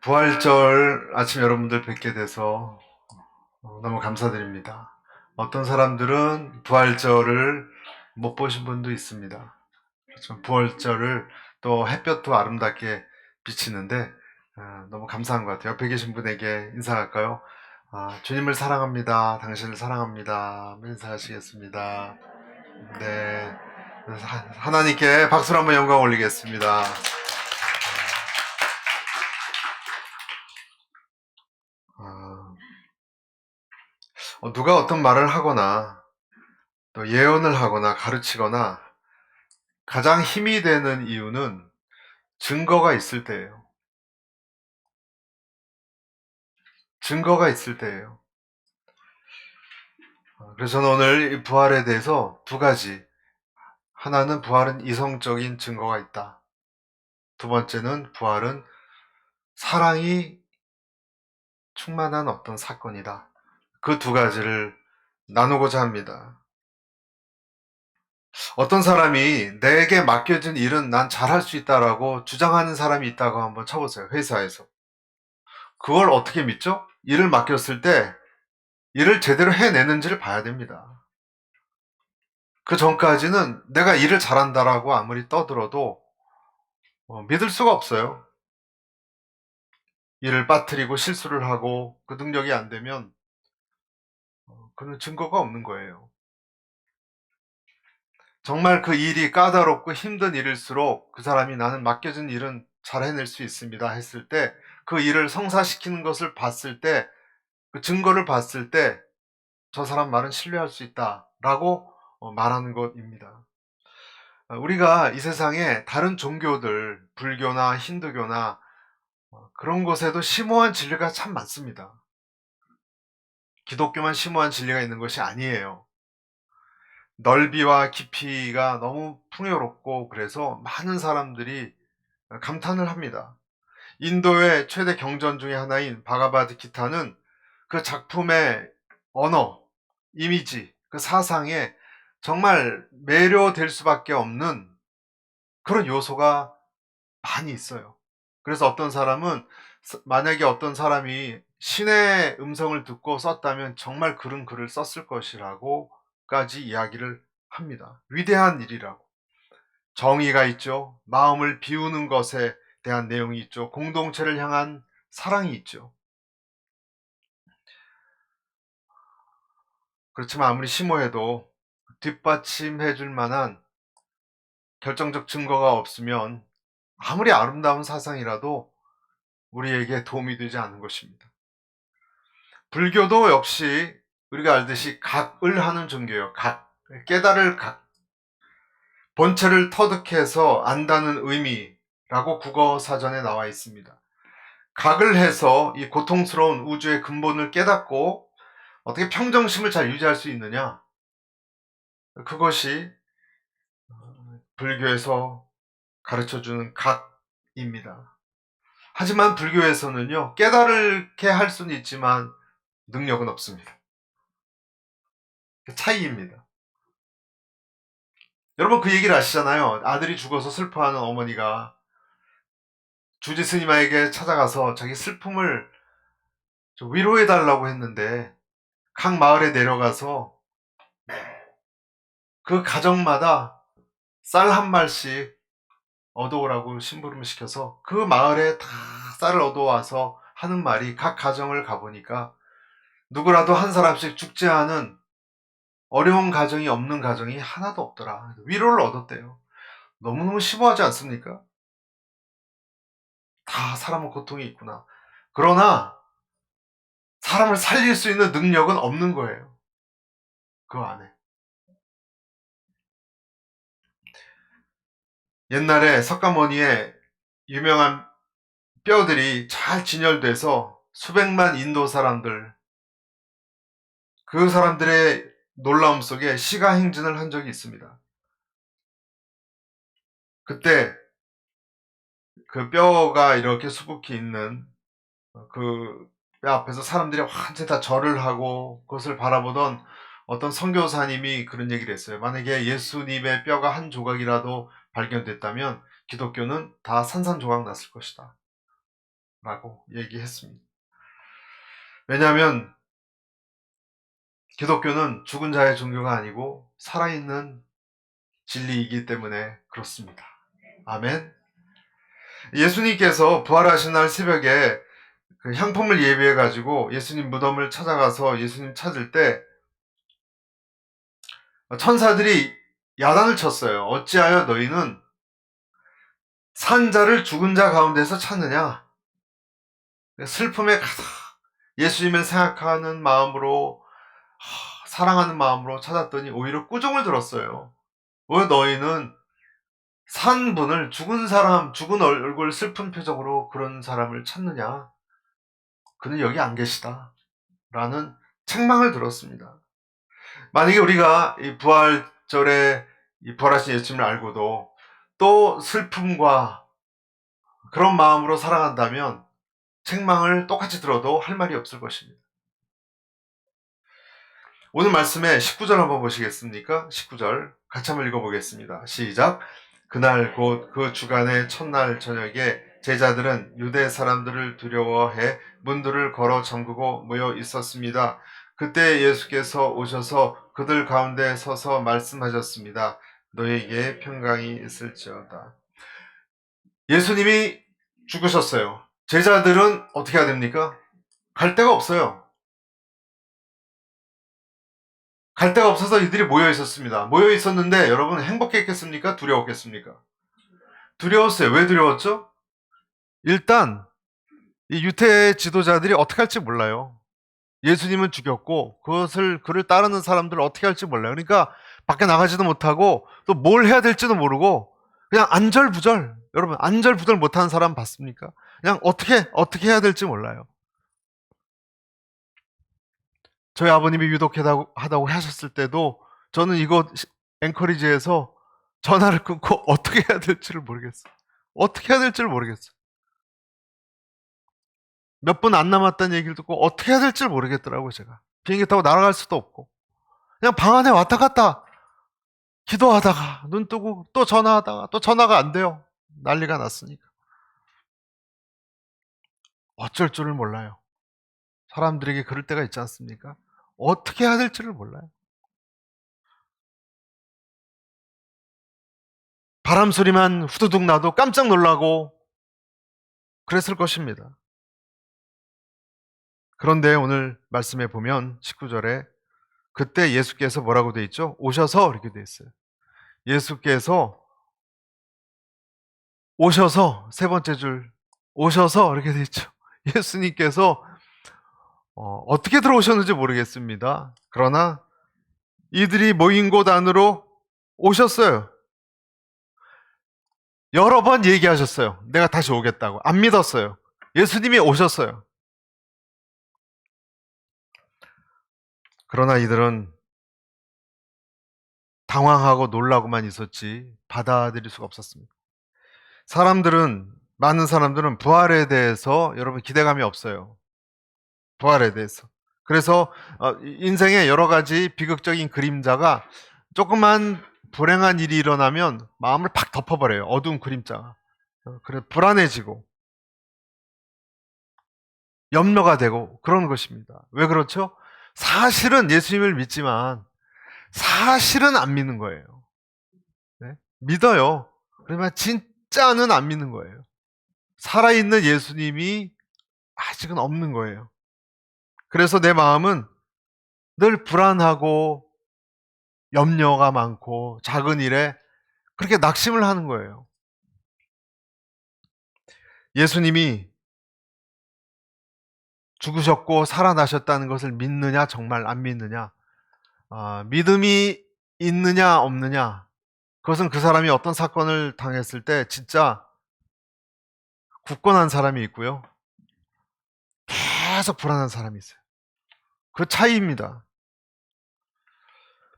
부활절 아침 여러분들 뵙게 돼서 너무 감사드립니다. 어떤 사람들은 부활절을 못 보신 분도 있습니다. 그렇죠. 부활절을 또 햇볕도 아름답게 비치는데 너무 감사한 것 같아요. 옆에 계신 분에게 인사할까요? 주님을 사랑합니다. 당신을 사랑합니다. 한번 인사하시겠습니다. 네. 하나님께 박수로 한번 영광 올리겠습니다. 아, 누가 어떤 말을 하거나 또 예언을 하거나 가르치거나 가장 힘이 되는 이유는 증거가 있을 때예요. 증거가 있을 때예요. 그래서 저는 오늘 이 부활에 대해서 두 가지. 하나는 부활은 이성적인 증거가 있다. 두 번째는 부활은 사랑이 충만한 어떤 사건이다. 그 두 가지를 나누고자 합니다. 어떤 사람이 내게 맡겨진 일은 난 잘할 수 있다라고 주장하는 사람이 있다고 한번 쳐보세요. 회사에서. 그걸 어떻게 믿죠? 일을 맡겼을 때 일을 제대로 해내는지를 봐야 됩니다. 그 전까지는 내가 일을 잘한다라고 아무리 떠들어도 믿을 수가 없어요. 일을 빠뜨리고 실수를 하고 그 능력이 안 되면 그는 증거가 없는 거예요. 정말 그 일이 까다롭고 힘든 일일수록 그 사람이 나는 맡겨진 일은 잘 해낼 수 있습니다 했을 때 그 일을 성사시키는 것을 봤을 때 그 증거를 봤을 때 저 사람 말은 신뢰할 수 있다라고 말하는 것입니다. 우리가 이 세상에 다른 종교들, 불교나 힌두교나 그런 곳에도 심오한 진리가 참 많습니다. 기독교만 심오한 진리가 있는 것이 아니에요. 넓이와 깊이가 너무 풍요롭고 그래서 많은 사람들이 감탄을 합니다. 인도의 최대 경전 중의 하나인 바가바드 기타는 그 작품의 언어, 이미지, 그 사상에 정말 매료될 수밖에 없는 그런 요소가 많이 있어요. 그래서 어떤 사람은 만약에 어떤 사람이 신의 음성을 듣고 썼다면 정말 그런 글을 썼을 것이라고까지 이야기를 합니다. 위대한 일이라고. 정의가 있죠. 마음을 비우는 것에 대한 내용이 있죠. 공동체를 향한 사랑이 있죠. 그렇지만 아무리 심오해도 뒷받침해 줄 만한 결정적 증거가 없으면 아무리 아름다운 사상이라도 우리에게 도움이 되지 않는 것입니다. 불교도 역시 우리가 알듯이 각을 하는 종교예요. 각. 깨달을 각. 본체를 터득해서 안다는 의미라고 국어 사전에 나와 있습니다. 각을 해서 이 고통스러운 우주의 근본을 깨닫고 어떻게 평정심을 잘 유지할 수 있느냐? 그것이 불교에서 가르쳐주는 각입니다. 하지만 불교에서는요, 깨달게 할 수는 있지만 능력은 없습니다. 그 차이입니다. 여러분 그 얘기를 아시잖아요. 아들이 죽어서 슬퍼하는 어머니가 주지 스님에게 찾아가서 자기 슬픔을 좀 위로해달라고 했는데 각 마을에 내려가서 그 가정마다 쌀 한 말씩 얻어오라고 심부름을 시켜서 그 마을에 다 쌀을 얻어와서 하는 말이 각 가정을 가보니까 누구라도 한 사람씩 죽지 않은 어려운 가정이 없는 가정이 하나도 없더라. 위로를 얻었대요. 너무너무 심오하지 않습니까? 다 사람은 고통이 있구나. 그러나 사람을 살릴 수 있는 능력은 없는 거예요. 그 안에. 옛날에 석가모니의 유명한 뼈들이 잘 진열돼서 수백만 인도 사람들, 그 사람들의 놀라움 속에 시가 행진을 한 적이 있습니다. 그때 그 뼈가 이렇게 수북히 있는 그 뼈 앞에서 사람들이 완전히 다 절을 하고 그것을 바라보던 어떤 선교사님이 그런 얘기를 했어요. 만약에 예수님의 뼈가 한 조각이라도 발견됐다면 기독교는 다 산산조각 났을 것이다. 라고 얘기했습니다. 왜냐하면 기독교는 죽은 자의 종교가 아니고 살아있는 진리이기 때문에 그렇습니다. 아멘. 예수님께서 부활하신 날 새벽에 그 향품을 예비해 가지고 예수님 무덤을 찾아가서 예수님 찾을 때 천사들이 야단을 쳤어요. 어찌하여 너희는 산 자를 죽은 자 가운데서 찾느냐? 슬픔에 가득 예수님을 생각하는 마음으로 사랑하는 마음으로 찾았더니 오히려 꾸중을 들었어요. 왜 너희는 산 분을 죽은 사람, 죽은 얼굴 슬픈 표정으로 그런 사람을 찾느냐? 그는 여기 안 계시다. 라는 책망을 들었습니다. 만약에 우리가 이 부활절에 이 부활하신 예수님을 알고도 또 슬픔과 그런 마음으로 살아간다면 책망을 똑같이 들어도 할 말이 없을 것입니다. 오늘 말씀에 19절 한번 보시겠습니까? 19절 같이 한번 읽어보겠습니다. 시작. 그날 곧 그 주간의 첫날 저녁에 제자들은 유대 사람들을 두려워해 문들을 걸어 잠그고 모여 있었습니다. 그때 예수께서 오셔서 그들 가운데 서서 말씀하셨습니다. 너에게 평강이 있을지어다. 예수님이 죽으셨어요. 제자들은 어떻게 해야 됩니까? 갈 데가 없어요. 갈 데가 없어서 이들이 모여 있었습니다. 모여 있었는데 여러분 행복했겠습니까? 두려웠겠습니까? 두려웠어요. 왜 두려웠죠? 일단 이 유대 지도자들이 어떻게 할지 몰라요. 예수님은 죽였고 그를 따르는 사람들을 어떻게 할지 몰라요. 그러니까 밖에 나가지도 못하고 또 뭘 해야 될지도 모르고 그냥 안절부절. 여러분 안절부절 못하는 사람 봤습니까? 그냥 어떻게 해야 될지 몰라요. 저희 아버님이 유독하다고 하셨을 때도 저는 이곳 앵커리지에서 전화를 끊고 어떻게 해야 될지를 모르겠어요. 어떻게 해야 될지를 모르겠어요. 몇 분 안 남았다는 얘기를 듣고 어떻게 해야 될지를 모르겠더라고요, 제가. 비행기 타고 날아갈 수도 없고. 그냥 방 안에 왔다 갔다 기도하다가 눈 뜨고 또 전화하다가 또 전화가 안 돼요. 난리가 났으니까. 어쩔 줄을 몰라요. 사람들에게 그럴 때가 있지 않습니까? 어떻게 해야 될지를 몰라요. 바람 소리만 후두둑 나도 깜짝 놀라고 그랬을 것입니다. 그런데 오늘 말씀에 보면 19절에 그때 예수께서 뭐라고 돼 있죠? 오셔서 이렇게 돼 있어요. 예수께서 오셔서 세 번째 줄 오셔서 이렇게 돼 있죠. 예수님께서 어떻게 들어오셨는지 모르겠습니다. 그러나 이들이 모인 곳 안으로 오셨어요. 여러 번 얘기하셨어요. 내가 다시 오겠다고. 안 믿었어요. 예수님이 오셨어요. 그러나 이들은 당황하고 놀라고만 있었지 받아들일 수가 없었습니다. 많은 사람들은 부활에 대해서 여러분 기대감이 없어요. 부활에 대해서. 그래서 인생의 여러 가지 비극적인 그림자가 조그만 불행한 일이 일어나면 마음을 팍 덮어버려요. 어두운 그림자가. 그래 불안해지고 염려가 되고 그런 것입니다. 왜 그렇죠? 사실은 예수님을 믿지만 사실은 안 믿는 거예요. 네? 믿어요. 그러면 진짜는 안 믿는 거예요. 살아있는 예수님이 아직은 없는 거예요. 그래서 내 마음은 늘 불안하고 염려가 많고 작은 일에 그렇게 낙심을 하는 거예요. 예수님이 죽으셨고 살아나셨다는 것을 믿느냐 정말 안 믿느냐 믿음이 있느냐 없느냐 그것은 그 사람이 어떤 사건을 당했을 때 진짜 굳건한 사람이 있고요. 계속 불안한 사람이 있어요. 그 차이입니다.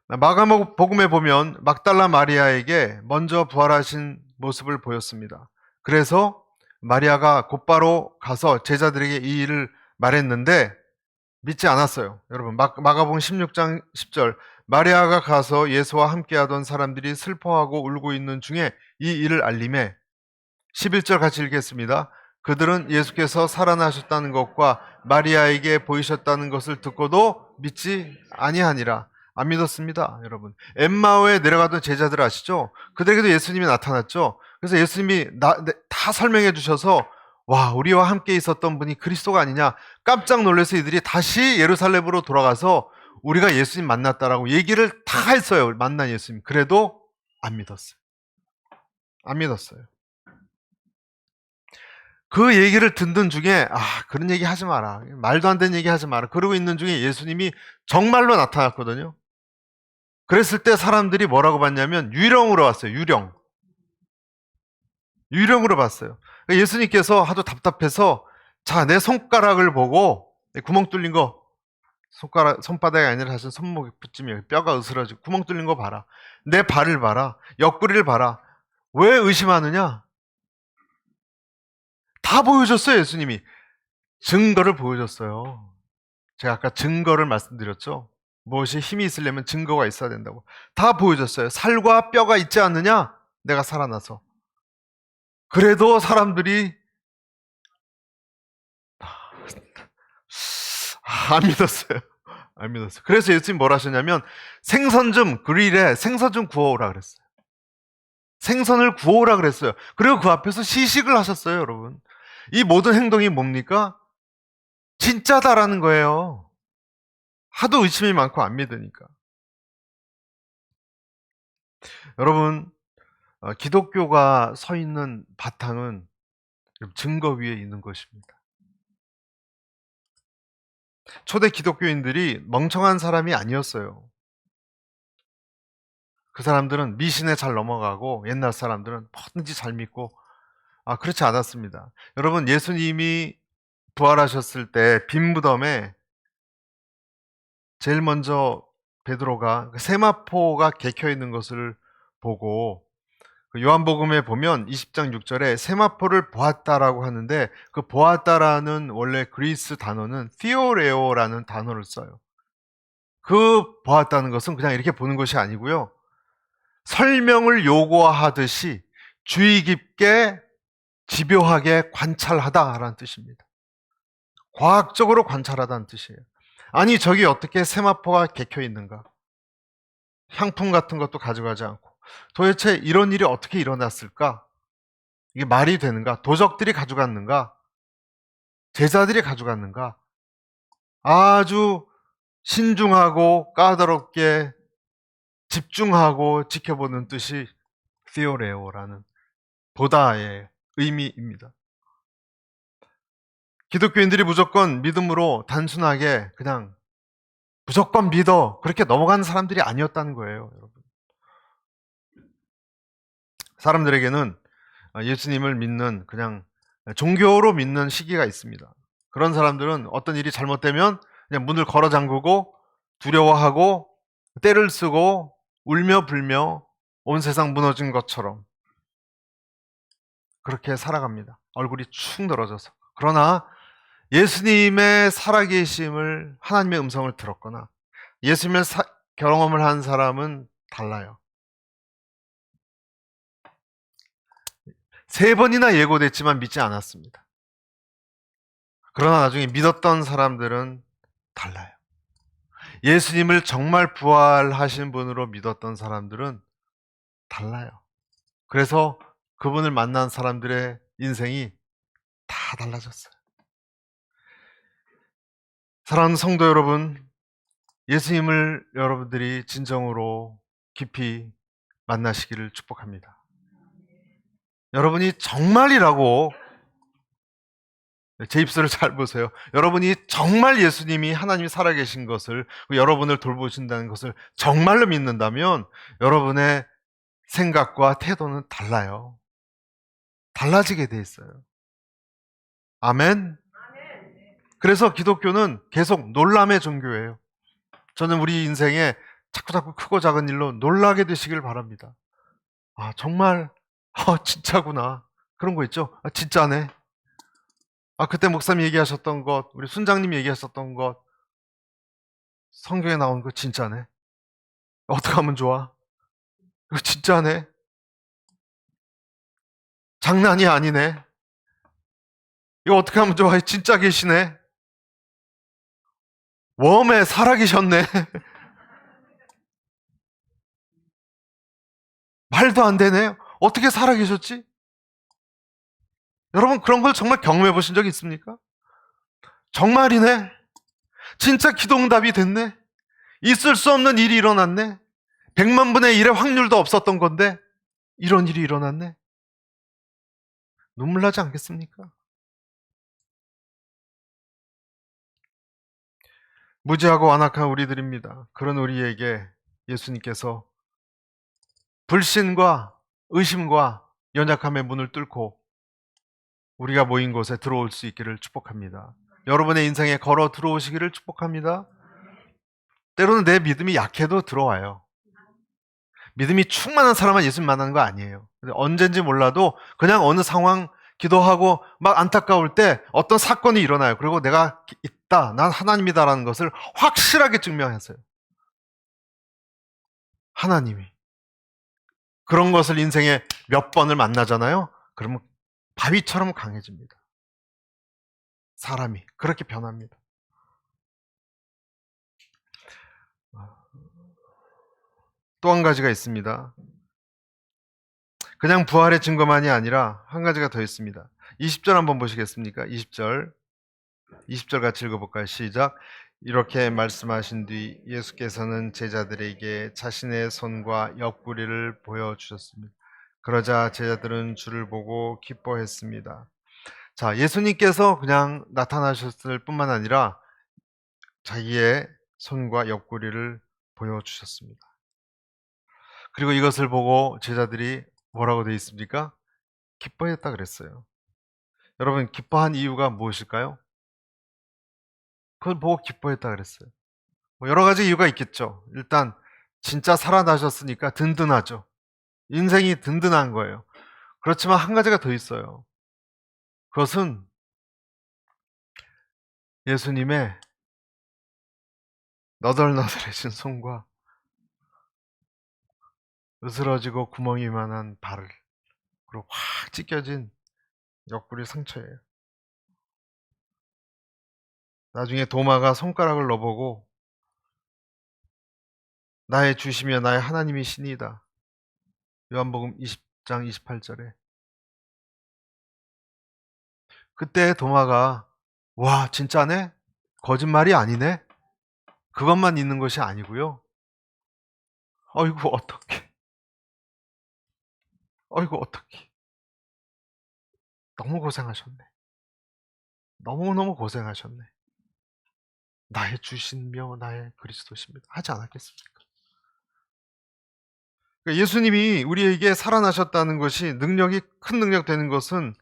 마가복음에 보면 막달라 마리아에게 먼저 부활하신 모습을 보였습니다. 그래서 마리아가 곧바로 가서 제자들에게 이 일을 말했는데 믿지 않았어요. 여러분 마가복음 16장 10절 마리아가 가서 예수와 함께하던 사람들이 슬퍼하고 울고 있는 중에 이 일을 알림해 11절 같이 읽겠습니다. 그들은 예수께서 살아나셨다는 것과 마리아에게 보이셨다는 것을 듣고도 믿지 아니하니라. 안 믿었습니다, 여러분. 엠마오에 내려가던 제자들 아시죠? 그들에게도 예수님이 나타났죠. 그래서 예수님이 다 설명해 주셔서 와, 우리와 함께 있었던 분이 그리스도가 아니냐 깜짝 놀라서 이들이 다시 예루살렘으로 돌아가서 우리가 예수님 만났다라고 얘기를 다 했어요. 만난 예수님. 그래도 안 믿었어요. 안 믿었어요. 그 얘기를 듣는 중에 그런 얘기 하지 마라. 말도 안 되는 얘기 하지 마라. 그러고 있는 중에 예수님이 정말로 나타났거든요. 그랬을 때 사람들이 뭐라고 봤냐면 유령으로 왔어요. 유령으로 봤어요. 예수님께서 하도 답답해서 자, 내 손가락을 보고 구멍 뚫린 거 손바닥이 아니라 사실 손목에 붙이면 뼈가 으스러지고 구멍 뚫린 거 봐라. 내 발을 봐라. 옆구리를 봐라. 왜 의심하느냐? 다 보여줬어요, 예수님이. 증거를 보여줬어요. 제가 아까 증거를 말씀드렸죠. 무엇이 힘이 있으려면 증거가 있어야 된다고. 다 보여줬어요. 살과 뼈가 있지 않느냐? 내가 살아나서. 그래도 사람들이 안 믿었어요. 안 믿었어요. 그래서 예수님 뭐라 하셨냐면 생선 좀 그릴에 생선 좀 구워오라 그랬어요. 생선을 구워오라 그랬어요. 그리고 그 앞에서 시식을 하셨어요, 여러분. 이 모든 행동이 뭡니까? 진짜다라는 거예요. 하도 의심이 많고 안 믿으니까. 여러분, 기독교가 서 있는 바탕은 증거 위에 있는 것입니다. 초대 기독교인들이 멍청한 사람이 아니었어요. 그 사람들은 미신에 잘 넘어가고 옛날 사람들은 뭐든지 잘 믿고 그렇지 않았습니다. 여러분, 예수님이 부활하셨을 때 빈 무덤에 제일 먼저 베드로가 세마포가 개켜 있는 것을 보고 요한복음에 보면 20장 6절에 세마포를 보았다라고 하는데 그 보았다라는 원래 그리스 단어는 theoreo라는 단어를 써요. 그 보았다는 것은 그냥 이렇게 보는 것이 아니고요. 설명을 요구하듯이 주의 깊게 집요하게 관찰하다라는 뜻입니다. 과학적으로 관찰하다는 뜻이에요. 아니 저기 어떻게 세마포가 개켜 있는가? 향품 같은 것도 가져가지 않고 도대체 이런 일이 어떻게 일어났을까? 이게 말이 되는가? 도적들이 가져갔는가? 제자들이 가져갔는가? 아주 신중하고 까다롭게 집중하고 지켜보는 뜻이 theoreo라는 보다의 의미입니다. 기독교인들이 무조건 믿음으로 단순하게 그냥 무조건 믿어 그렇게 넘어가는 사람들이 아니었다는 거예요, 여러분. 사람들에게는 예수님을 믿는 그냥 종교로 믿는 시기가 있습니다. 그런 사람들은 어떤 일이 잘못되면 그냥 문을 걸어 잠그고 두려워하고 떼를 쓰고 울며 불며 온 세상 무너진 것처럼 그렇게 살아갑니다. 얼굴이 축 늘어져서. 그러나 예수님의 살아계심을 하나님의 음성을 들었거나 예수님의 경험을 한 사람은 달라요. 3번이나 예고됐지만 믿지 않았습니다. 그러나 나중에 믿었던 사람들은 달라요. 예수님을 정말 부활하신 분으로 믿었던 사람들은 달라요. 그래서 그분을 만난 사람들의 인생이 다 달라졌어요. 사랑하는 성도 여러분, 예수님을 여러분들이 진정으로 깊이 만나시기를 축복합니다. 여러분이 정말이라고 제 입술을 잘 보세요. 여러분이 정말 예수님이 하나님이 살아계신 것을 여러분을 돌보신다는 것을 정말로 믿는다면 여러분의 생각과 태도는 달라요. 달라지게 돼 있어요. 아멘. 그래서 기독교는 계속 놀람의 종교예요. 저는 우리 인생에 자꾸 크고 작은 일로 놀라게 되시길 바랍니다. 정말 진짜구나. 그런 거 있죠? 진짜네. 그때 목사님 얘기하셨던 것, 우리 순장님 얘기하셨던 것, 성경에 나온 거 진짜네. 어떻게 하면 좋아? 이거 진짜네. 장난이 아니네. 이거 어떻게 하면 좋아? 진짜 계시네. 웜에 살아계셨네. 말도 안 되네. 어떻게 살아계셨지? 여러분 그런 걸 정말 경험해 보신 적 있습니까? 정말이네. 진짜 기도응답이 됐네. 있을 수 없는 일이 일어났네. 100만 분의 1의 확률도 없었던 건데 이런 일이 일어났네. 눈물 나지 않겠습니까? 무지하고 완악한 우리들입니다. 그런 우리에게 예수님께서 불신과 의심과 연약함의 문을 뚫고 우리가 모인 곳에 들어올 수 있기를 축복합니다. 여러분의 인생에 걸어 들어오시기를 축복합니다. 때로는 내 믿음이 약해도 들어와요. 믿음이 충만한 사람만 예수님 만나는 거 아니에요. 언젠지 몰라도 그냥 어느 상황 기도하고 막 안타까울 때 어떤 사건이 일어나요. 그리고 내가 있다, 난 하나님이다라는 것을 확실하게 증명했어요. 하나님이. 그런 것을 인생에 몇 번을 만나잖아요. 그러면 바위처럼 강해집니다. 사람이 그렇게 변합니다. 또 한 가지가 있습니다. 그냥 부활의 증거만이 아니라 한 가지가 더 있습니다. 20절 한번 보시겠습니까? 20절. 20절 같이 읽어볼까요? 시작. 이렇게 말씀하신 뒤 예수께서는 제자들에게 자신의 손과 옆구리를 보여주셨습니다. 그러자 제자들은 주를 보고 기뻐했습니다. 자, 예수님께서 그냥 나타나셨을 뿐만 아니라 자기의 손과 옆구리를 보여주셨습니다. 그리고 이것을 보고 제자들이 뭐라고 되어 있습니까? 기뻐했다 그랬어요. 여러분, 기뻐한 이유가 무엇일까요? 그걸 보고 기뻐했다 그랬어요. 뭐 여러 가지 이유가 있겠죠. 일단 진짜 살아나셨으니까 든든하죠. 인생이 든든한 거예요. 그렇지만 한 가지가 더 있어요. 그것은 예수님의 너덜너덜해진 손과 으스러지고 구멍이만한 발을, 그리고 확 찢겨진 옆구리 상처예요. 나중에 도마가 손가락을 넣어보고 나의 주시며 나의 하나님이시니이다. 요한복음 20장 28절에. 그때 도마가 와 진짜네? 거짓말이 아니네? 그것만 있는 것이 아니고요. 어이구 어떡해. 어이구 어떡해. 너무 고생하셨네. 너무너무 고생하셨네. 나의 주신며 나의 그리스도십니다. 하지 않았겠습니까? 그러니까 예수님이 우리에게 살아나셨다는 것이 능력이 큰 능력 되는 것은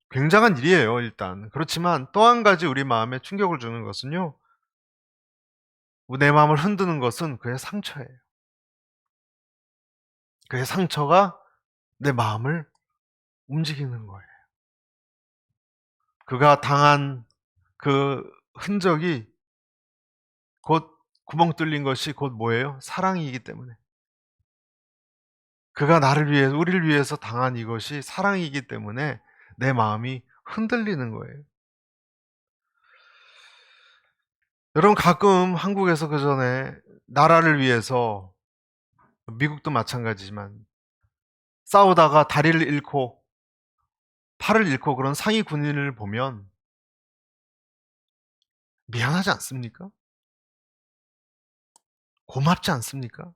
굉장한 일이에요, 일단. 그렇지만 또 한 가지 우리 마음에 충격을 주는 것은요. 내 마음을 흔드는 것은 그의 상처예요. 그의 상처가 내 마음을 움직이는 거예요. 그가 당한 그 흔적이 곧 구멍 뚫린 것이 곧 뭐예요? 사랑이기 때문에. 그가 나를 위해서, 우리를 위해서 당한 이것이 사랑이기 때문에 내 마음이 흔들리는 거예요. 여러분 가끔 한국에서 그 전에 나라를 위해서, 미국도 마찬가지지만 싸우다가 다리를 잃고 팔을 잃고 그런 상위 군인을 보면 미안하지 않습니까? 고맙지 않습니까?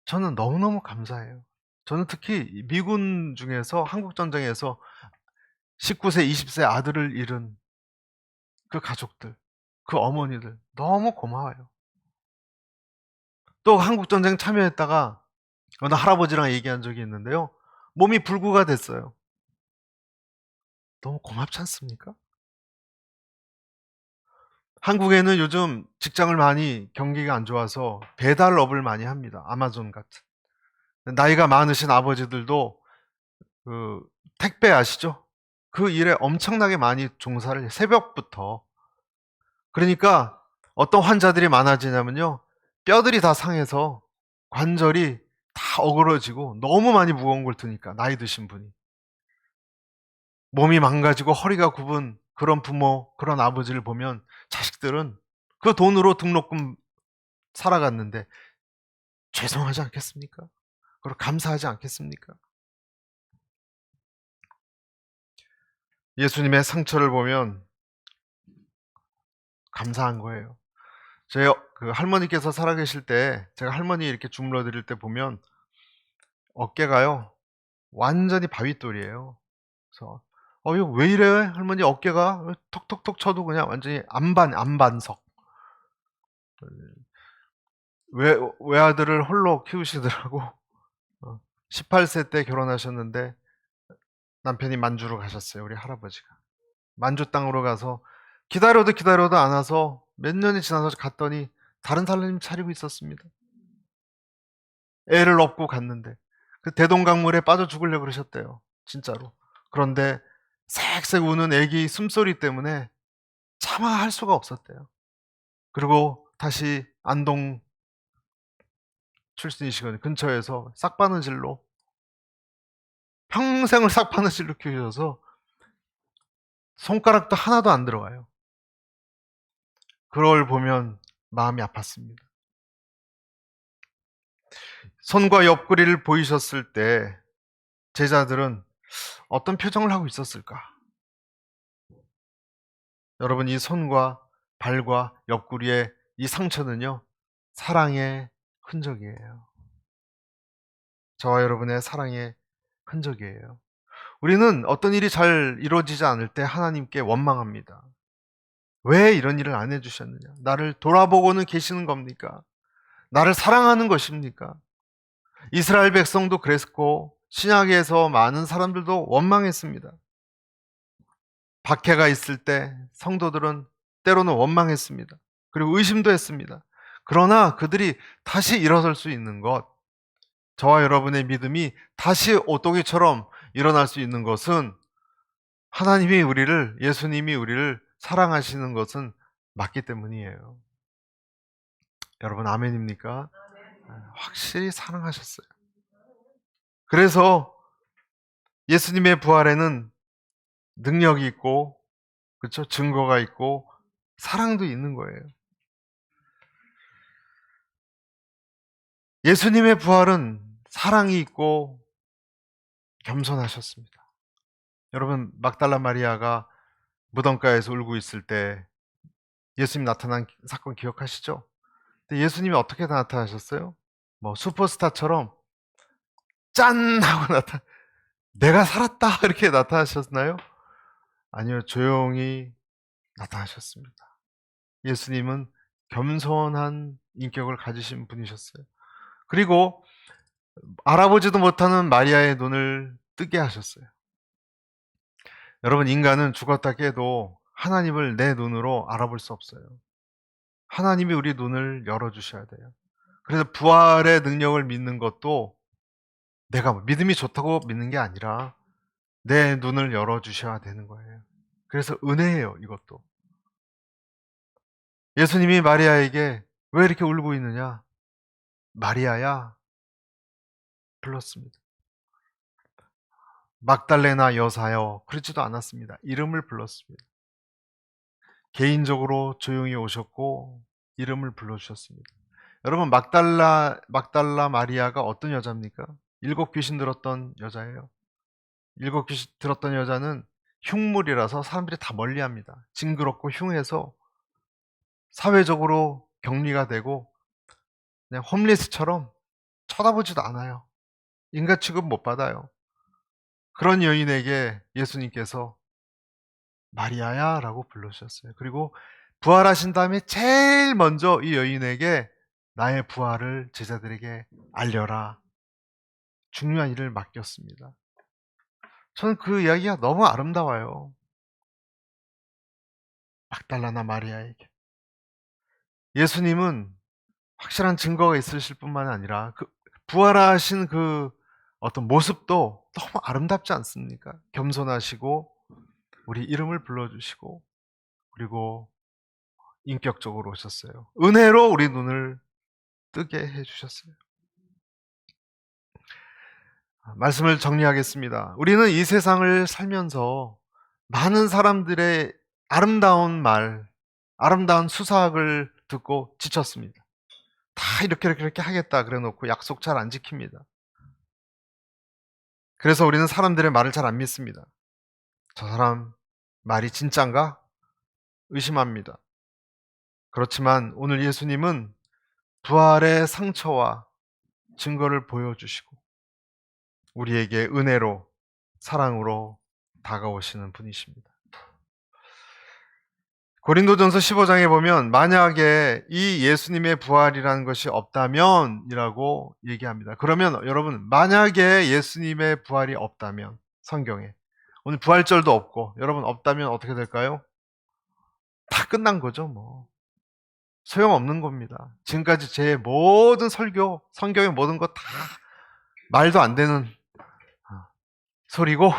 저는 너무너무 감사해요. 저는 특히 미군 중에서 한국 전쟁에서 19세, 20세 아들을 잃은 그 가족들, 그 어머니들 너무 고마워요. 또 한국 전쟁 참여했다가 어느 할아버지랑 얘기한 적이 있는데요. 몸이 불구가 됐어요. 너무 고맙지 않습니까? 한국에는 요즘 직장을 많이 경기가 안 좋아서 배달업을 많이 합니다. 아마존 같은. 나이가 많으신 아버지들도 그 택배 아시죠? 그 일에 엄청나게 많이 종사를 해요. 새벽부터. 그러니까 어떤 환자들이 많아지냐면요. 뼈들이 다 상해서 관절이 다 어그러지고 너무 많이 무거운 걸 드니까 나이 드신 분이. 몸이 망가지고 허리가 굽은 그런 부모, 그런 아버지를 보면 자식들은 그 돈으로 등록금 살아갔는데 죄송하지 않겠습니까? 그리고 감사하지 않겠습니까? 예수님의 상처를 보면 감사한 거예요. 저희 그 할머니께서 살아계실 때 제가 할머니 이렇게 주물러 드릴 때 보면 어깨가요 완전히 바윗돌이에요. 그래서 이거 왜 이래? 할머니 어깨가 톡톡톡 쳐도 그냥 완전히 안반석. 외아들을 홀로 키우시더라고. 18세 때 결혼하셨는데 남편이 만주로 가셨어요. 우리 할아버지가. 만주 땅으로 가서 기다려도 안 와서 몇 년이 지나서 갔더니 다른 사람이 차리고 있었습니다. 애를 업고 갔는데 그 대동강물에 빠져 죽으려고 그러셨대요. 진짜로. 그런데 색색 우는 애기 숨소리 때문에 차마 할 수가 없었대요. 그리고 다시 안동 출신이시거든요. 근처에서 싹바느질로 평생을 싹바느질로 키우셔서 손가락도 하나도 안 들어가요. 그걸 보면 마음이 아팠습니다. 손과 옆구리를 보이셨을 때 제자들은 어떤 표정을 하고 있었을까? 여러분, 이 손과 발과 옆구리의 이 상처는요, 사랑의 흔적이에요. 저와 여러분의 사랑의 흔적이에요. 우리는 어떤 일이 잘 이루어지지 않을 때 하나님께 원망합니다. 왜 이런 일을 안 해주셨느냐? 나를 돌아보고는 계시는 겁니까? 나를 사랑하는 것입니까? 이스라엘 백성도 그랬고 신약에서 많은 사람들도 원망했습니다. 박해가 있을 때 성도들은 때로는 원망했습니다. 그리고 의심도 했습니다. 그러나 그들이 다시 일어설 수 있는 것, 저와 여러분의 믿음이 다시 오토기처럼 일어날 수 있는 것은 하나님이 우리를, 예수님이 우리를 사랑하시는 것은 맞기 때문이에요. 여러분 아멘입니까? 확실히 사랑하셨어요. 그래서 예수님의 부활에는 능력이 있고, 그렇죠? 증거가 있고 사랑도 있는 거예요. 예수님의 부활은 사랑이 있고 겸손하셨습니다. 여러분 막달라 마리아가 무덤가에서 울고 있을 때 예수님 나타난 사건 기억하시죠? 근데 예수님이 어떻게 나타나셨어요? 뭐 슈퍼스타처럼 짠 하고 내가 살았다 이렇게 나타나셨나요? 아니요, 조용히 나타나셨습니다. 예수님은 겸손한 인격을 가지신 분이셨어요. 그리고 알아보지도 못하는 마리아의 눈을 뜨게 하셨어요. 여러분 인간은 죽었다 깨도 하나님을 내 눈으로 알아볼 수 없어요. 하나님이 우리 눈을 열어주셔야 돼요. 그래서 부활의 능력을 믿는 것도 내가 믿음이 좋다고 믿는 게 아니라 내 눈을 열어주셔야 되는 거예요. 그래서 은혜예요, 이것도. 예수님이 마리아에게 왜 이렇게 울고 있느냐? 마리아야 불렀습니다. 막달레나 여사여 그렇지도 않았습니다. 이름을 불렀습니다. 개인적으로 조용히 오셨고 이름을 불러주셨습니다. 여러분 막달라 마리아가 어떤 여자입니까? 7 귀신 들었던 여자예요. 7 귀신 들었던 여자는 흉물이라서 사람들이 다 멀리합니다. 징그럽고 흉해서 사회적으로 격리가 되고 그냥 홈리스처럼 쳐다보지도 않아요. 인간 취급 못 받아요. 그런 여인에게 예수님께서 마리아야 라고 불러주셨어요. 그리고 부활하신 다음에 제일 먼저 이 여인에게 나의 부활을 제자들에게 알려라. 중요한 일을 맡겼습니다. 저는 그 이야기가 너무 아름다워요. 막달라나 마리아에게. 예수님은 확실한 증거가 있으실 뿐만 아니라 그 부활하신 그 어떤 모습도 너무 아름답지 않습니까? 겸손하시고 우리 이름을 불러주시고 그리고 인격적으로 오셨어요. 은혜로 우리 눈을 뜨게 해주셨어요. 말씀을 정리하겠습니다. 우리는 이 세상을 살면서 많은 사람들의 아름다운 말, 아름다운 수사학을 듣고 지쳤습니다. 다 이렇게 하겠다 그래 놓고 약속 잘 안 지킵니다. 그래서 우리는 사람들의 말을 잘 안 믿습니다. 저 사람 말이 진짠가? 의심합니다. 그렇지만 오늘 예수님은 부활의 상처와 증거를 보여주시고 우리에게 은혜로 사랑으로 다가오시는 분이십니다. 고린도전서 15장에 보면 만약에 이 예수님의 부활이라는 것이 없다면 이라고 얘기합니다. 그러면 여러분 만약에 예수님의 부활이 없다면 성경에 오늘 부활절도 없고 여러분 없다면 어떻게 될까요? 다 끝난 거죠 뭐. 소용없는 겁니다. 지금까지 제 모든 설교, 성경의 모든 것 다 말도 안 되는 소리고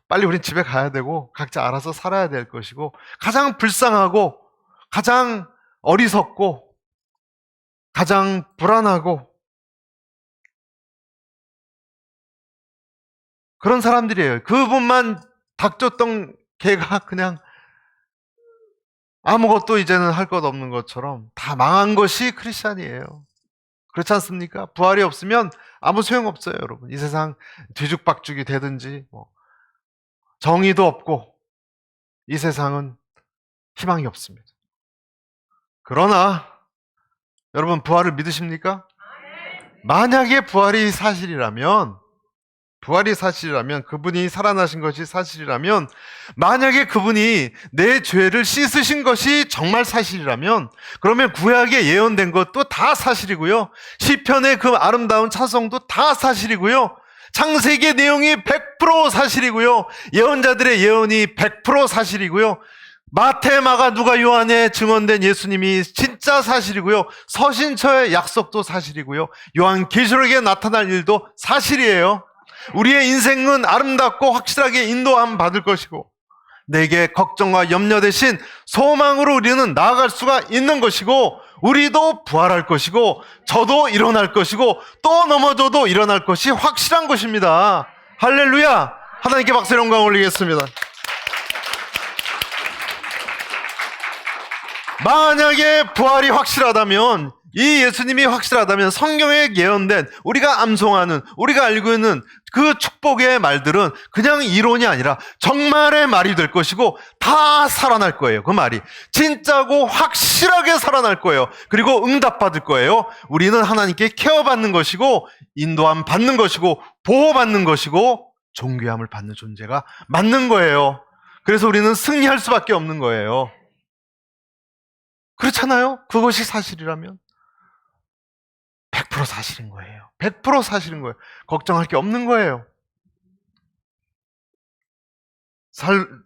빨리 우린 집에 가야 되고 각자 알아서 살아야 될 것이고 가장 불쌍하고 가장 어리석고 가장 불안하고 그런 사람들이에요. 그분만 닥쳤던 걔가 그냥 아무것도 이제는 할 것 없는 것처럼 다 망한 것이 크리스찬이에요. 그렇지 않습니까? 부활이 없으면 아무 소용없어요, 여러분. 이 세상 뒤죽박죽이 되든지 정의도 없고 이 세상은 희망이 없습니다. 그러나 여러분 부활을 믿으십니까? 만약에 부활이 사실이라면 그분이 살아나신 것이 사실이라면 만약에 그분이 내 죄를 씻으신 것이 정말 사실이라면 그러면 구약에 예언된 것도 다 사실이고요. 시편의 그 아름다운 찬송도 다 사실이고요. 창세기의 내용이 100% 사실이고요. 예언자들의 예언이 100% 사실이고요. 마태, 마가, 누가, 요한에 증언된 예수님이 진짜 사실이고요. 서신처의 약속도 사실이고요. 요한계시록에 나타날 일도 사실이에요. 우리의 인생은 아름답고 확실하게 인도함 받을 것이고 내게 걱정과 염려 대신 소망으로 우리는 나아갈 수가 있는 것이고 우리도 부활할 것이고 저도 일어날 것이고 또 넘어져도 일어날 것이 확실한 것입니다. 할렐루야! 하나님께 박수 영광 올리겠습니다. 만약에 부활이 확실하다면 이 예수님이 확실하다면 성경에 예언된 우리가 암송하는 우리가 알고 있는 그 축복의 말들은 그냥 이론이 아니라 정말의 말이 될 것이고 다 살아날 거예요. 그 말이 진짜고 확실하게 살아날 거예요. 그리고 응답받을 거예요. 우리는 하나님께 케어받는 것이고 인도함 받는 것이고 보호받는 것이고 존귀함을 받는 존재가 맞는 거예요. 그래서 우리는 승리할 수밖에 없는 거예요. 그렇잖아요? 그것이 사실이라면 100% 사실인 거예요. 100% 사실인 거예요. 걱정할 게 없는 거예요.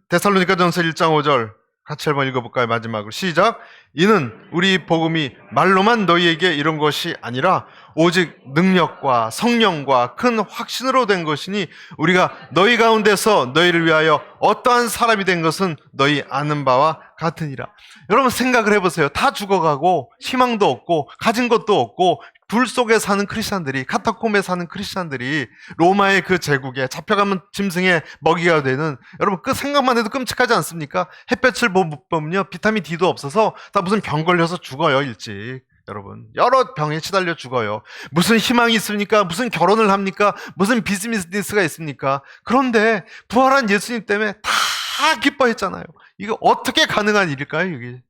데살로니가전서 1장 5절 같이 한번 읽어볼까요? 마지막으로 시작. 이는 우리 복음이 말로만 너희에게 이런 것이 아니라 오직 능력과 성령과 큰 확신으로 된 것이니 우리가 너희 가운데서 너희를 위하여 어떠한 사람이 된 것은 너희 아는 바와 같으니라. 여러분 생각을 해보세요. 다 죽어가고 희망도 없고 가진 것도 없고 불 속에 사는 크리스찬들이 카타콤에 사는 크리스찬들이 로마의 그 제국에 잡혀가면 짐승의 먹이가 되는 여러분 그 생각만 해도 끔찍하지 않습니까? 햇볕을 못 보면요 비타민 D도 없어서 다 무슨 병 걸려서 죽어요 일찍. 여러분 여러 병에 시달려 죽어요. 무슨 희망이 있습니까? 무슨 결혼을 합니까? 무슨 비즈니스가 있습니까? 그런데 부활한 예수님 때문에 다 기뻐했잖아요. 이거 어떻게 가능한 일일까요? 이게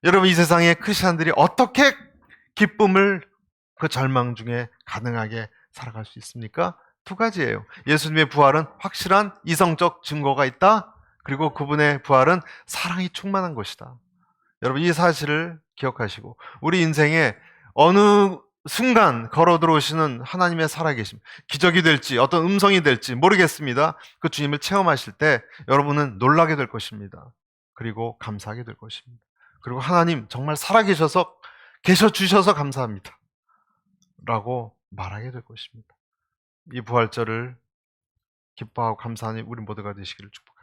여러분 이 세상의 크리스찬들이 어떻게 기쁨을 그 절망 중에 가능하게 살아갈 수 있습니까? 두 가지예요. 예수님의 부활은 확실한 이성적 증거가 있다. 그리고 그분의 부활은 사랑이 충만한 것이다. 여러분 이 사실을 기억하시고 우리 인생에 어느 순간 걸어 들어오시는 하나님의 살아계심, 기적이 될지 어떤 음성이 될지 모르겠습니다. 그 주님을 체험하실 때 여러분은 놀라게 될 것입니다. 그리고 감사하게 될 것입니다. 그리고 하나님 정말 살아계셔서 계셔주셔서 감사합니다 라고 말하게 될 것입니다. 이 부활절을 기뻐하고 감사하니 우리 모두가 되시기를 축복합니다.